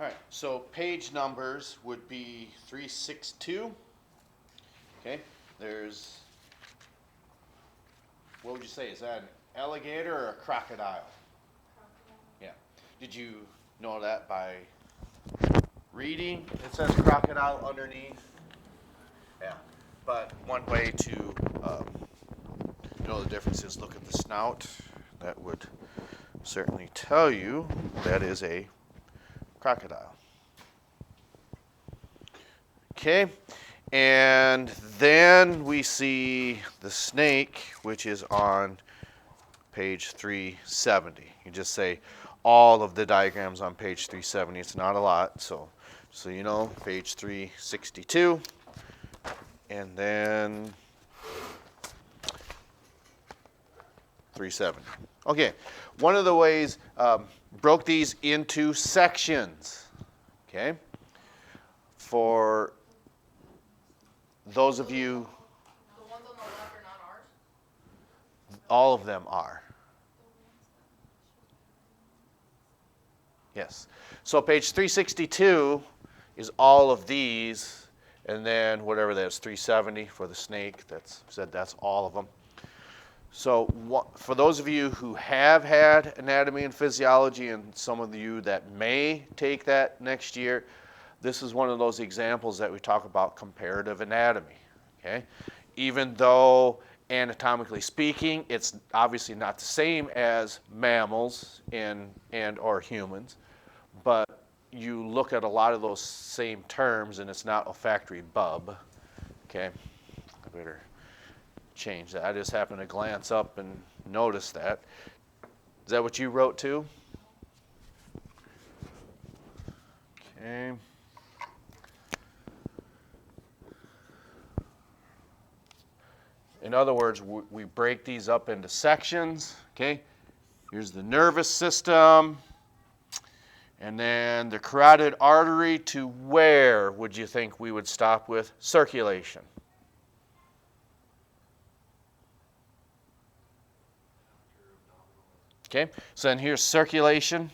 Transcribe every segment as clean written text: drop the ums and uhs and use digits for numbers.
All right, so page numbers would be 362. Okay, there's, what would you say, is that an alligator or a crocodile? Crocodile. Yeah. Did you know that by reading? It says crocodile underneath. Yeah, but one way to know the difference is look at the snout. That would certainly tell you that is a crocodile. Okay, and then we see the snake, which is on page 370. You just say all of the diagrams on page 370. It's not a lot, so you know, page 362, and then 370. Okay, one of the ways, broke these into sections, okay? For those of you, the ones on the left are not ours? all of them are. Yes. So page 362 is all of these, and then whatever that is, 370 for the snake, that's all of them. So for those of you who have had anatomy and physiology, and some of you that may take that next year, this is one of those examples that we talk about comparative anatomy. Okay? Even though anatomically speaking, it's obviously not the same as mammals and or humans, but you look at a lot of those same terms, and it's not olfactory bub. Okay? I better change that. I just happened to glance up and notice that. Is that what you wrote too? Okay. In other words, we break these up into sections. Okay. Here's the nervous system. And then the carotid artery, to where would you think we would stop with circulation? Okay, so then here's circulation,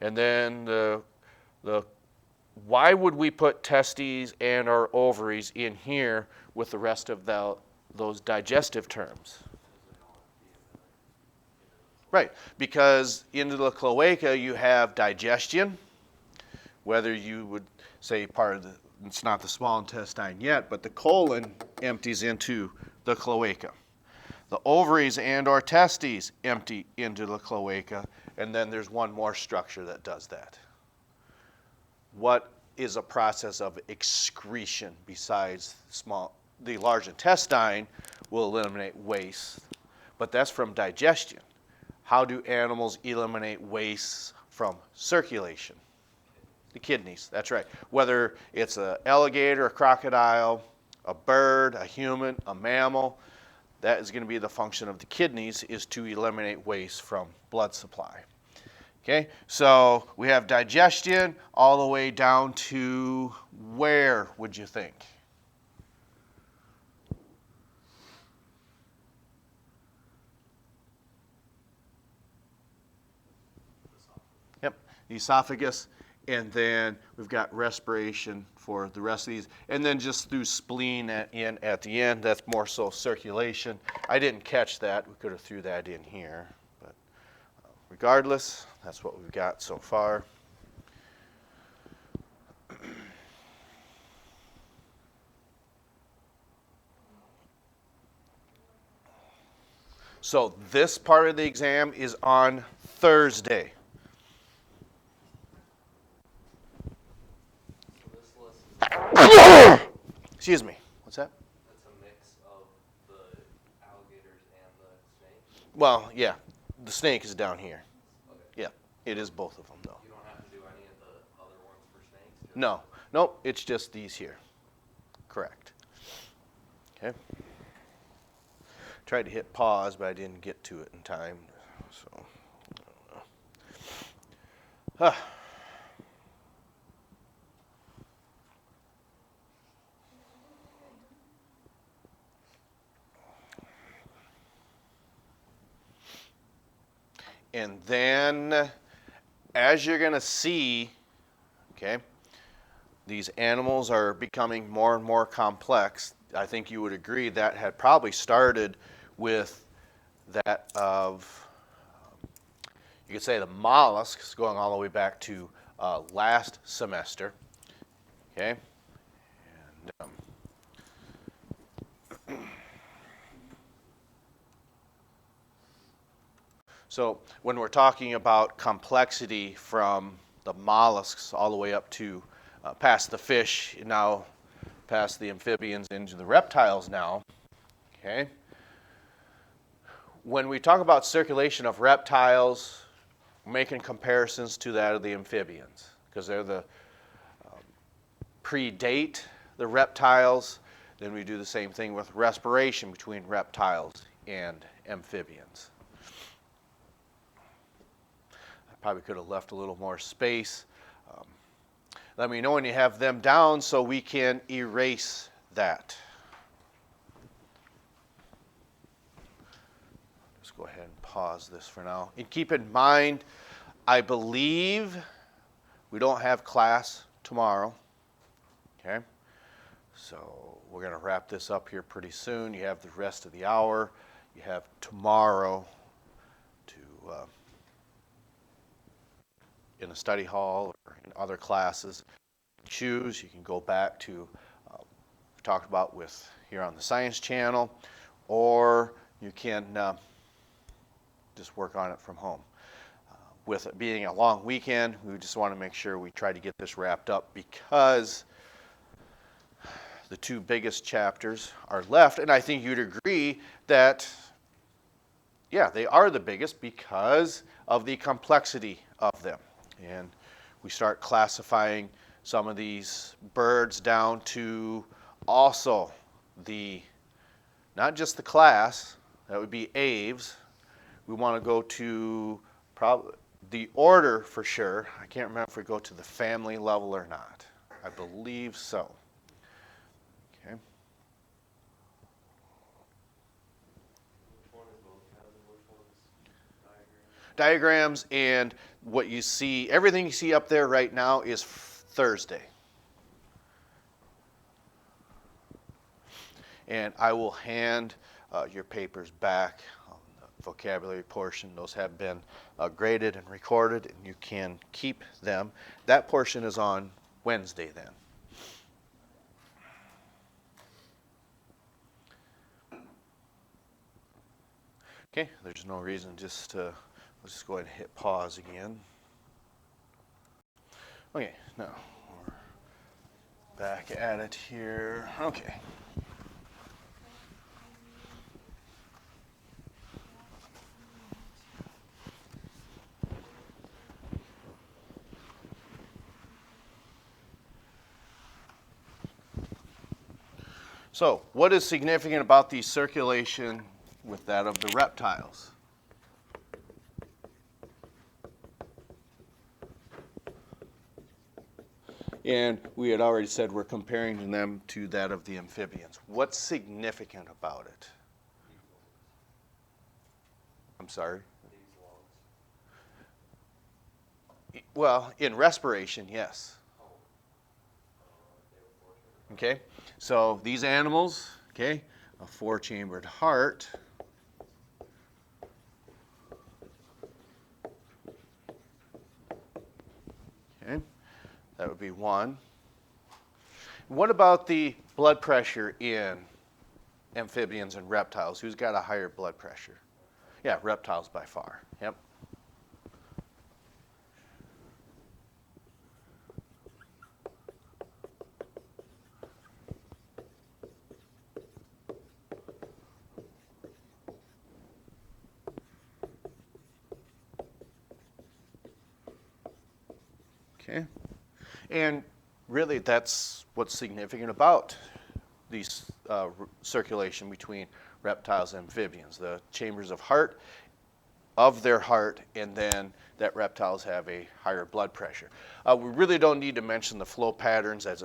and then the why would we put testes and our ovaries in here with the rest of those digestive terms? Right, because into the cloaca you have digestion, whether you would say part of it's not the small intestine yet, but the colon empties into the cloaca. The ovaries and or testes empty into the cloaca, and then there's one more structure that does that. What is a process of excretion besides the large intestine will eliminate waste, but that's from digestion. How do animals eliminate waste from circulation? The kidneys, that's right. Whether it's an alligator, a crocodile, a bird, a human, a mammal, that is going to be the function of the kidneys, is to eliminate waste from blood supply. Okay, so we have digestion all the way down to where would you think? Yep, the esophagus, and then we've got respiration for the rest of these, and then just through spleen at the end, that's more so circulation. I didn't catch that. We could have threw that in here, but regardless, that's what we've got so far. So this part of the exam is on Thursday. Excuse me. What's that? That's a mix of the alligators and the snake? Well, yeah. The snake is down here. Okay. Yeah, it is both of them, though. You don't have to do any of the other ones for snakes? No. Nope, it's just these here. Correct. Okay. Tried to hit pause, but I didn't get to it in time. So, I don't know. And then, as you're going to see Okay? These animals are becoming more and more complex. I think you would agree that had probably started with that of, you could say, the mollusks going all the way back to last semester. Okay? And, so when we're talking about complexity from the mollusks all the way up to past the fish, now past the amphibians into the reptiles now, okay? When we talk about circulation of reptiles, we're making comparisons to that of the amphibians because they're the predate the reptiles. Then we do the same thing with respiration between reptiles and amphibians. I probably could have left a little more space. Let me know when you have them down so we can erase that. Just go ahead and pause this for now. And keep in mind, I believe we don't have class tomorrow. Okay? So we're going to wrap this up here pretty soon. You have the rest of the hour. You have tomorrow to in a study hall or in other classes. Choose. You can go back to we talked about with here on the Science Channel, or you can just work on it from home. With it being a long weekend, we just want to make sure we try to get this wrapped up because the two biggest chapters are left, and I think you'd agree that, yeah, they are the biggest because of the complexity of them. And we start classifying some of these birds down to also the, not just the class, that would be aves. We want to go to probably the order for sure. I can't remember if we go to the family level or not. I believe so. Okay. Which one is vocab and which one's diagram? Diagrams and what you see, everything you see up there right now is Thursday. And I will hand your papers back on the vocabulary portion. Those have been graded and recorded, and you can keep them. That portion is on Wednesday then. Okay, there's no reason just to, let's just go ahead and hit pause again. Okay, now we're back at it here. Okay. So, what is significant about the circulation with that of the reptiles? And we had already said we're comparing them to that of the amphibians. What's significant about it? I'm sorry? Well, in respiration, yes. Okay, so these animals, okay, a four-chambered heart. Okay, that would be one. What about the blood pressure in amphibians and reptiles? Who's got a higher blood pressure? Yeah, reptiles by far. Yep. Okay, and really that's what's significant about these circulation between reptiles and amphibians. The chambers of heart, of their heart, and then that reptiles have a higher blood pressure. We really don't need to mention the flow patterns as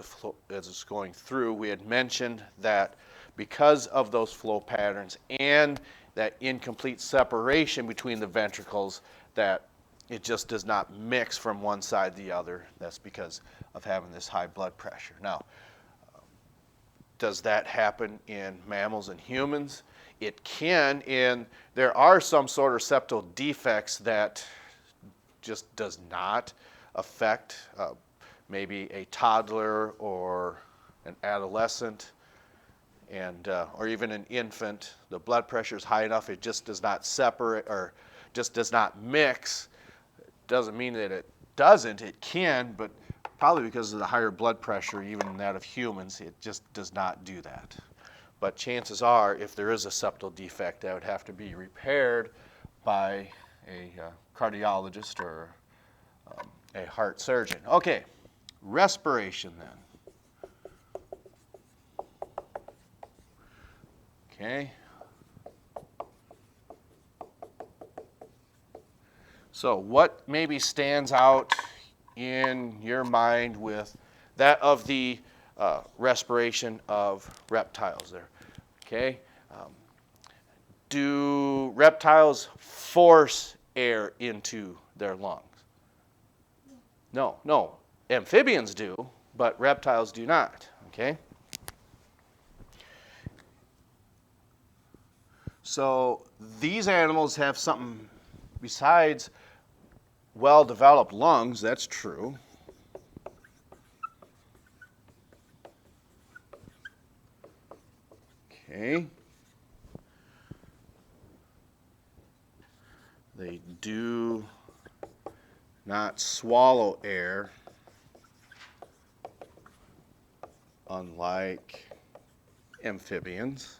it's going through. We had mentioned that because of those flow patterns and that incomplete separation between the ventricles, that It just does not mix from one side to the other. That's because of having this high blood pressure. Now, does that happen in mammals and humans? It can, and there are some sort of septal defects that just does not affect maybe a toddler or an adolescent, and or even an infant. The blood pressure is high enough, it just does not separate or just does not mix. Doesn't mean that it doesn't, it can, but probably because of the higher blood pressure, even in that of humans, it just does not do that. But chances are, if there is a septal defect, that would have to be repaired by a cardiologist or a heart surgeon. Okay, respiration then. Okay. So what maybe stands out in your mind with that of the respiration of reptiles there? Okay. Do reptiles force air into their lungs? No, no. Amphibians do, but reptiles do not. Okay. So these animals have something besides well-developed lungs, that's true. Okay. They do not swallow air, unlike amphibians.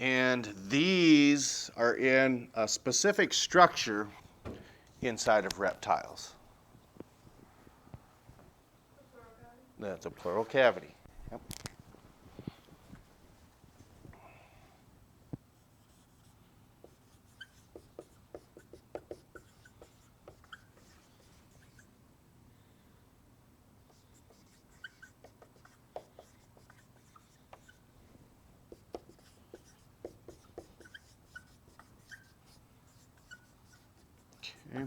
And these are in a specific structure inside of reptiles. That's a pleural cavity. Yep. Okay.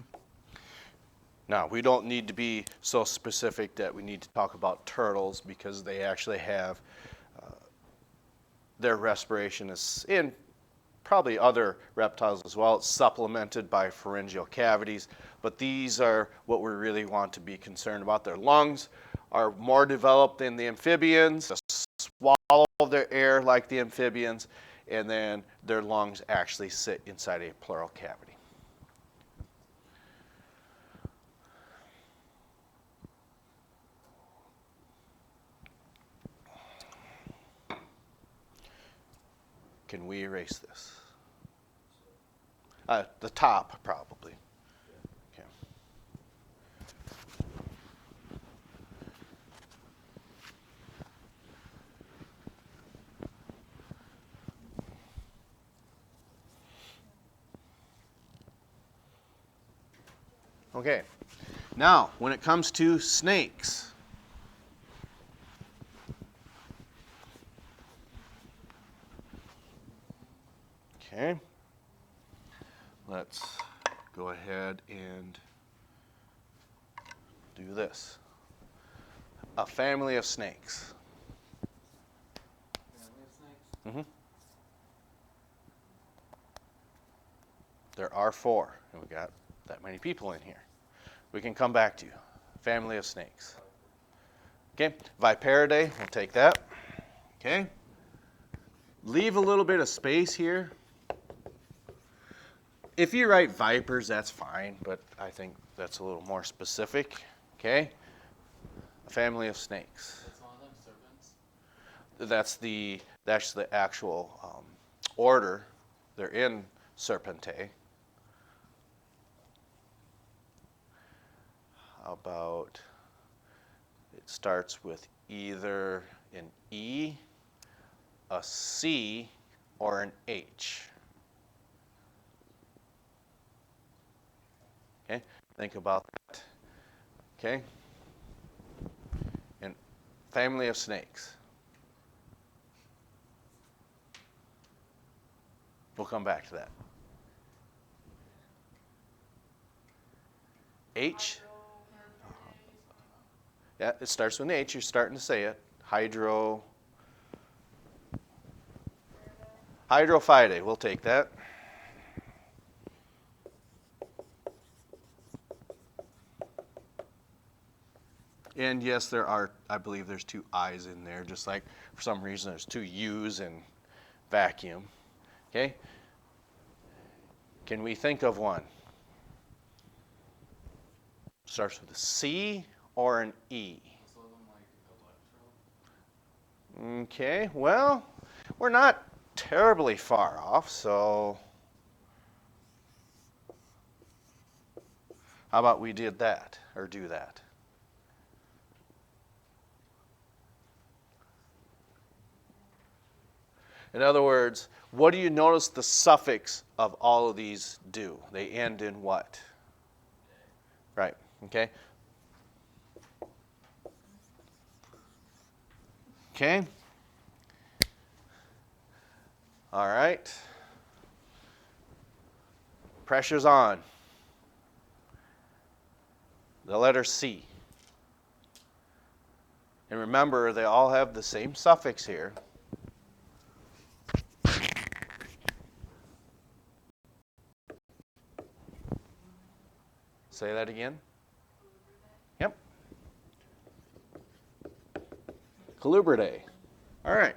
Now, we don't need to be so specific that we need to talk about turtles because they actually have their respiration is in probably other reptiles as well. It's supplemented by pharyngeal cavities, but these are what we really want to be concerned about. Their lungs are more developed than the amphibians, swallow their air like the amphibians, and then their lungs actually sit inside a pleural cavity. Can we erase this? The top, probably. Okay. Okay. Now, when it comes to snakes, okay, let's go ahead and do this. A family of snakes. Family of snakes? Mm-hmm. There are 4, and we got that many people in here. We can come back to you. Family of snakes. Okay, Viperidae, we'll take that. Okay. Leave a little bit of space here. If you write vipers, that's fine, but I think that's a little more specific. Okay? A family of snakes. That's one of them, serpents? That's the actual order. They're in Serpentae. How about it starts with either an E, a C, or an H. Okay, think about that. Okay, and family of snakes. We'll come back to that. H. Yeah, it starts with an H. You're starting to say it. Hydrophydae. We'll take that. And yes, there are, I believe there's 2 I's in there, just like for some reason there's 2 U's in vacuum. Okay? Can we think of one? Starts with a C or an E? Okay, well, we're not terribly far off, so how about we did that, or do that? In other words, what do you notice the suffix of all of these do? They end in what? Right, okay? Okay. All right. Pressure's on. The letter C. And remember, they all have the same suffix here. Say that again. Yep. Kalubridae. All right.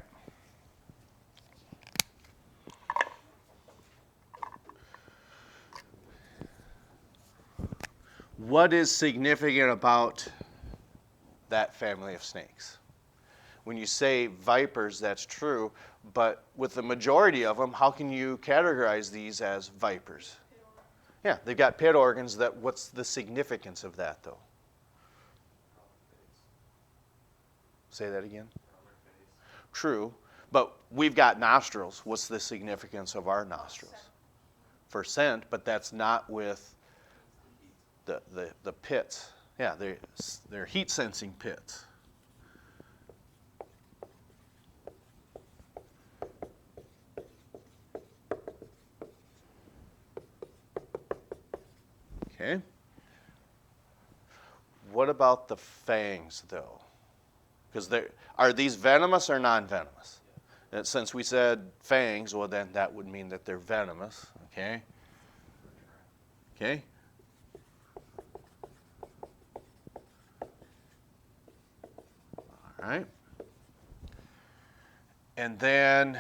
What is significant about that family of snakes? When you say vipers, that's true, but with the majority of them, how can you categorize these as vipers? Yeah, they've got pit organs. What's the significance of that, though? Say that again. True, but we've got nostrils. What's the significance of our nostrils? For scent, but that's not with the pits. Yeah, they're heat sensing pits. Okay. What about the fangs, though? Because are these venomous or non-venomous? And since we said fangs, well, then that would mean that they're venomous. Okay. Okay. All right. And then,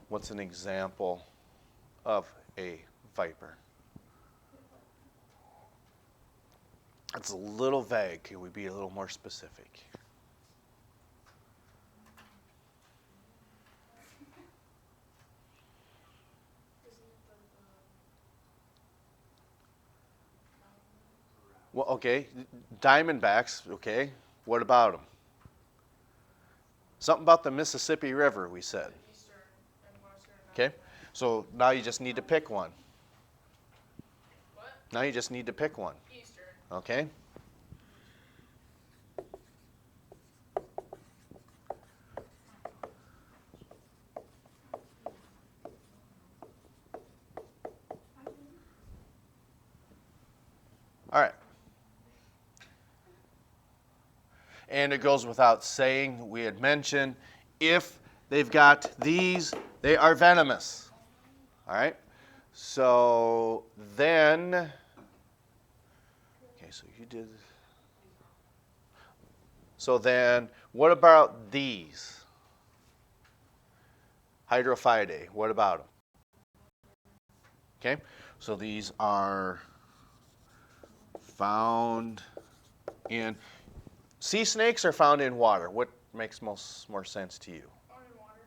what's an example of a viper? It's a little vague. Can we be a little more specific? Well, okay, diamondbacks, okay. What about them? Something about the Mississippi River, we said. Eastern and Western. Okay, so now you just need to pick one. What? Now you just need to pick one. Eastern. Okay. All right. And it goes without saying, we had mentioned, if they've got these, they are venomous. All right? So then, okay, so you did. So then, what about these? Hydrophydae, what about them? Okay, so these are found in, sea snakes are found in water. What makes more sense to you? Found in water.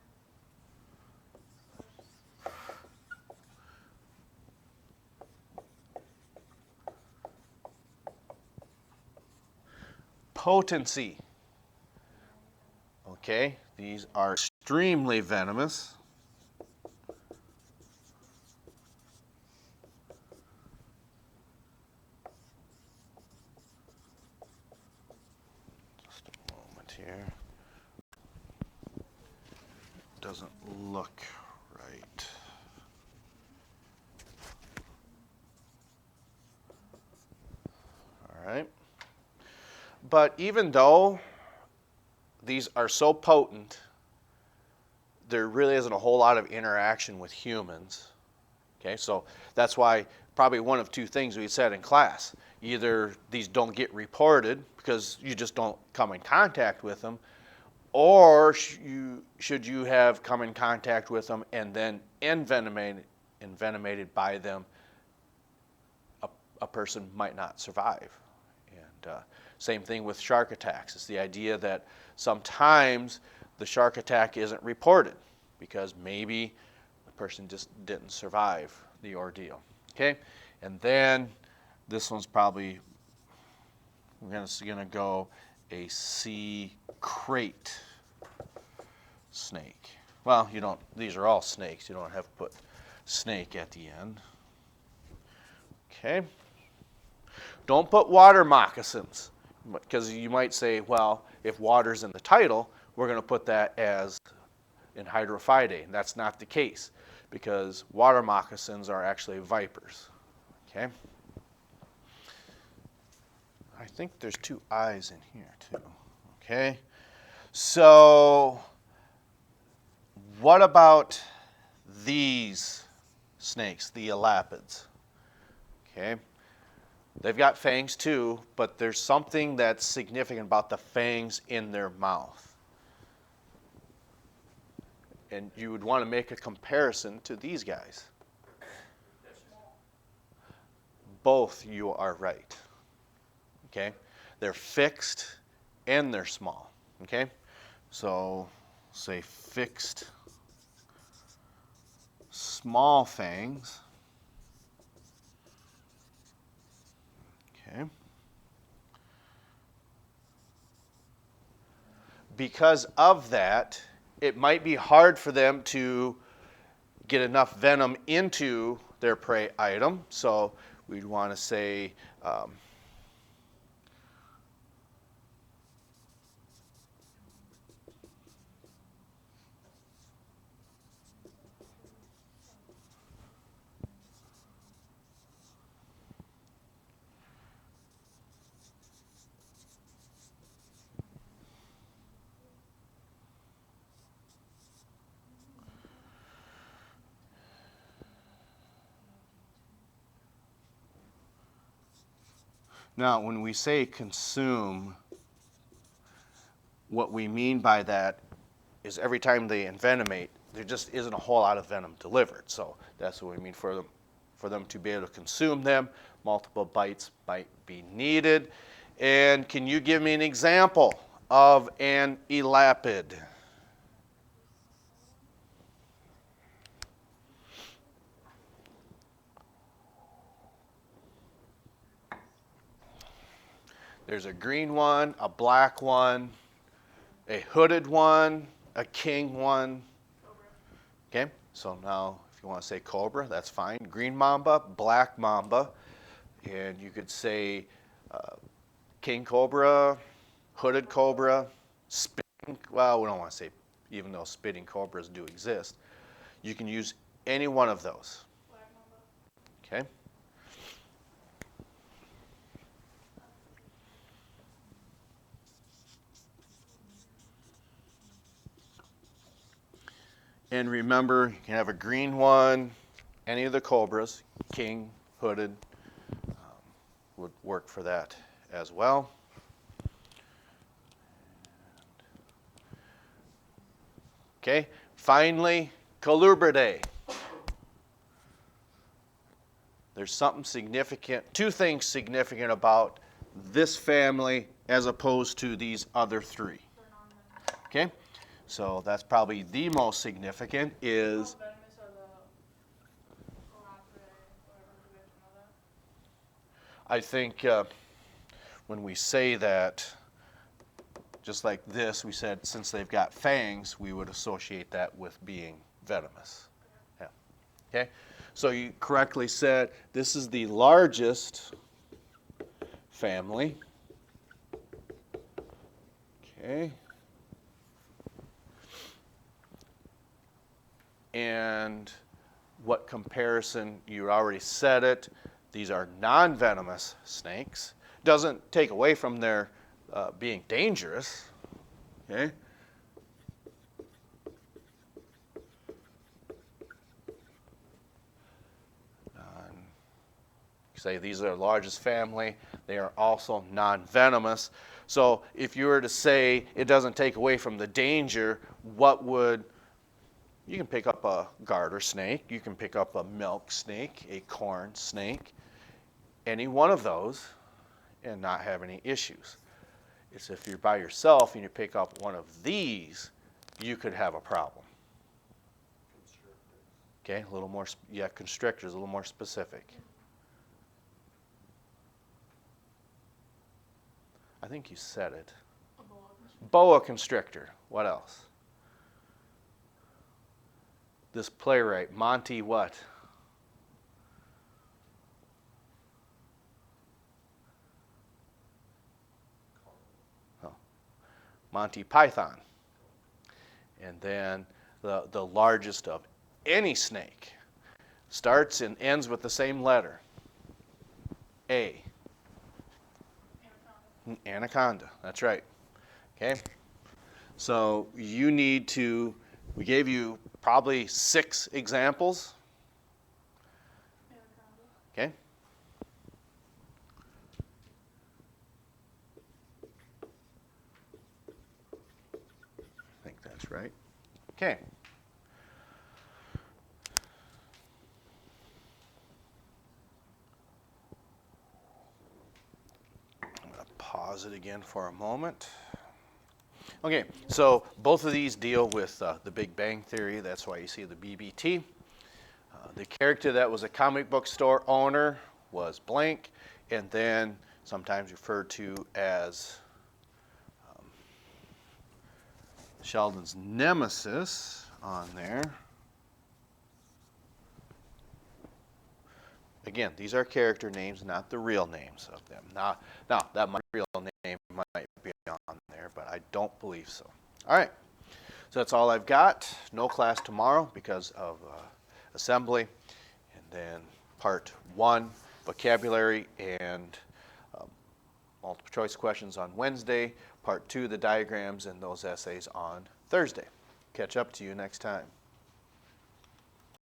Potency. Okay, these are extremely venomous. Just a moment here. doesn't look right. All right. But even though these are so potent, there really isn't a whole lot of interaction with humans. Okay, so that's why probably one of two things we said in class. Either these don't get reported because you just don't come in contact with them, or should you have come in contact with them and then envenomated by them, a person might not survive. And same thing with shark attacks. It's the idea that sometimes the shark attack isn't reported because maybe the person just didn't survive the ordeal. Okay, and then this one's probably, we're gonna go a sea crate snake. Well, you don't, these are all snakes. You don't have to put snake at the end. Okay. Don't put water moccasins, because you might say, well, if water's in the title, we're going to put that as in hydrophydae. And that's not the case, because water moccasins are actually vipers. Okay. I think there's two eyes in here too. Okay. So what about these snakes, the Alapids? Okay. They've got fangs too, but there's something that's significant about the fangs in their mouth. And you would want to make a comparison to these guys. Both, you are right. Okay? They're fixed and they're small. Okay? So say fixed small fangs. Okay. Because of that, it might be hard for them to get enough venom into their prey item. So we'd want to say now, when we say consume, what we mean by that is every time they envenomate, there just isn't a whole lot of venom delivered. So that's what we mean for them to be able to consume them. Multiple bites might be needed. And can you give me an example of an elapid? There's a green one, a black one, a hooded one, a king one. Okay, so now if you want to say cobra, that's fine. Green mamba, black mamba, and you could say king cobra, hooded cobra, spitting, well, we don't want to say, even though spitting cobras do exist, you can use any one of those. Okay. And remember, you can have a green one, any of the cobras, king, hooded, would work for that as well. Okay, finally, Kalubridae. There's something significant, two things significant about this family as opposed to these other three. Okay, so that's probably the most significant is How venomous are the Alapids, or do we have to know that? I think when we say that, just like this, we said since they've got fangs, we would associate that with being venomous. Yeah. Okay. So you correctly said this is the largest family. Okay. and what comparison, you already said it, these are non-venomous snakes. Doesn't take away from their being dangerous, okay? Say these are the largest family. They are also non-venomous. So if you were to say it doesn't take away from the danger, what would, you can pick up a garter snake, you can pick up a milk snake, a corn snake, any one of those and not have any issues. It's if you're by yourself and you pick up one of these, you could have a problem. Okay, a little more, yeah, constrictors, a little more specific. I think you said it. Boa constrictor. What else? This playwright, Monty what? Oh. Monty Python. And then the largest of any snake starts and ends with the same letter. A. Anaconda, that's right. Okay, so you need to, we gave you probably 6 examples. Okay. I think that's right. Okay. Pause it again for a moment. Okay, so both of these deal with the Big Bang Theory. That's why you see the BBT. The character that was a comic book store owner was blank, and then sometimes referred to as Sheldon's nemesis on there. Again, these are character names, not the real names of them. Now that my real name might be on there, but I don't believe so. All right, so that's all I've got. No class tomorrow because of assembly. And then part 1, vocabulary and multiple choice questions on Wednesday. Part 2, the diagrams and those essays on Thursday. Catch up to you next time.